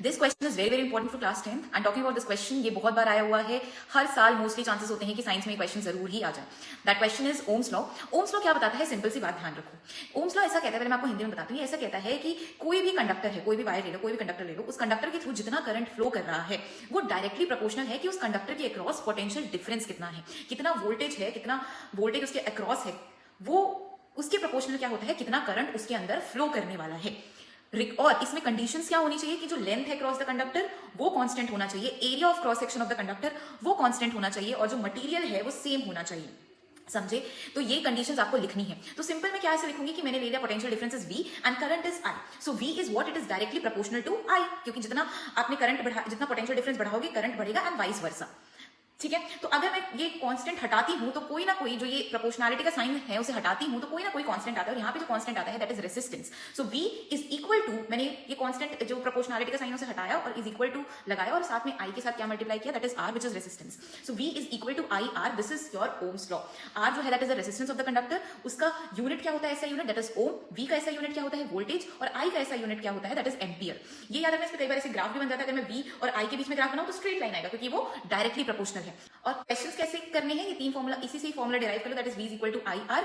This question is very very important for class 10 and talking about this question, ये बहुत बार आया हुआ है। हर साल मोस्टली चांसेस होते हैं कि साइंस में क्वेश्चन जरूर ही आ जाए। That question is Ohm's law. Ohm's law क्या बताता है? सिंपल सी बात ध्यान रखो। ओम्स लॉ ऐसा कहता है, पहले मैं आपको हिंदी में बताती हूँ। ऐसा कहता है कि कोई भी कंडक्टर है, कोई भी वायर ले लो, कोई भी कंडक्टर ले लो, उस कंडक्टर के थ्रू जितना करंट फ्लो कर रहा है वो डायरेक्टली प्रोपोर्शनल है कि उस कंडक्टर के अक्रॉस पोटेंशियल डिफरेंस कितना है, कितना वोल्टेज है, कितना वोल्टेज उसके अक्रॉस है, वो उसके प्रोपोर्शनल क्या होता है, कितना करंट उसके अंदर फ्लो करने वाला है। और इसमें कंडीशंस क्या होनी चाहिए कि जो लेंथ है क्रॉस द कंडक्टर वो कांस्टेंट होना चाहिए, area of cross section of the conductor वो कांस्टेंट होना चाहिए, और जो मटेरियल है वो सेम होना चाहिए। समझे? तो ये कंडीशंस आपको लिखनी है। तो सिंपल मैं क्या ऐसे लिखूंगी कि मैंने ले लिया potential difference is V and current is I। So V is what it is directly proportional to I, क्योंकि जितना आपने करंट बढ़ा, जितना पोटेंशियल डिफरेंस बढ़ाओगे करंट बढ़ेगा एंड वाइस वर्सा। ठीक है, तो अगर मैं ये कांस्टेंट हटाती हूं तो कोई ना कोई, जो ये प्रोपोर्शनैलिटी का साइन है उसे हटाती हूं तो कोई ना कोई कांस्टेंट आता है, और यहाँ पे जो कांस्टेंट आता है that is resistance. So V is equal to, मैंने ये कांस्टेंट जो प्रोपोर्शनैलिटी का साइन उसे हटाया और इज इक्वल टू लगाया, और साथ में I के साथ क्या मल्टीप्लाई किया, that is R which is resistance. So V is equal to I R, this is your Ohm's law. R जो है that is the resistance of the conductor, उसका यूनिट क्या होता है, ऐसा unit that is ohm. V का ऐसा unit क्या होता है, वोल्टेज, और I का ऐसा यूनिट क्या होता है, दैट इज एम्पियर। ये याद रखना, इस पे कई बार ऐसे ग्राफ भी बन जाता है। अगर मैं V और I के बीच में ग्राफ बनाऊं तो स्ट्रेट लाइन आएगा, क्योंकि वो डायरेक्टली प्रोपोर्शनल है। और क्वेश्चंस कैसे करने हैं, ये तीन फॉर्मूला, इसी से ही फॉर्मूला डिराइव कर लो, that is V is equal to I R।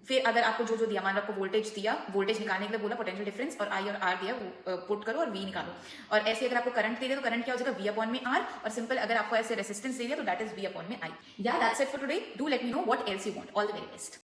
फिर अगर आपको जो जो दिया, मान लो आपको वोल्टेज दिया, वोल्टेज निकालने के लिए बोला, पोटेंशियल डिफरेंस, और I और R दिया, वो पुट करो और V निकालो। और ऐसे अगर आपको करंट दे दिया तो करंट क्या हो जाएगा, V अपॉन में R। और सिंपल अगर आपको ऐसे रेजिस्टेंस दे दिया तो दैट इज V अपॉन में I। या that's it for today. Do let me know what else you want. All the very best.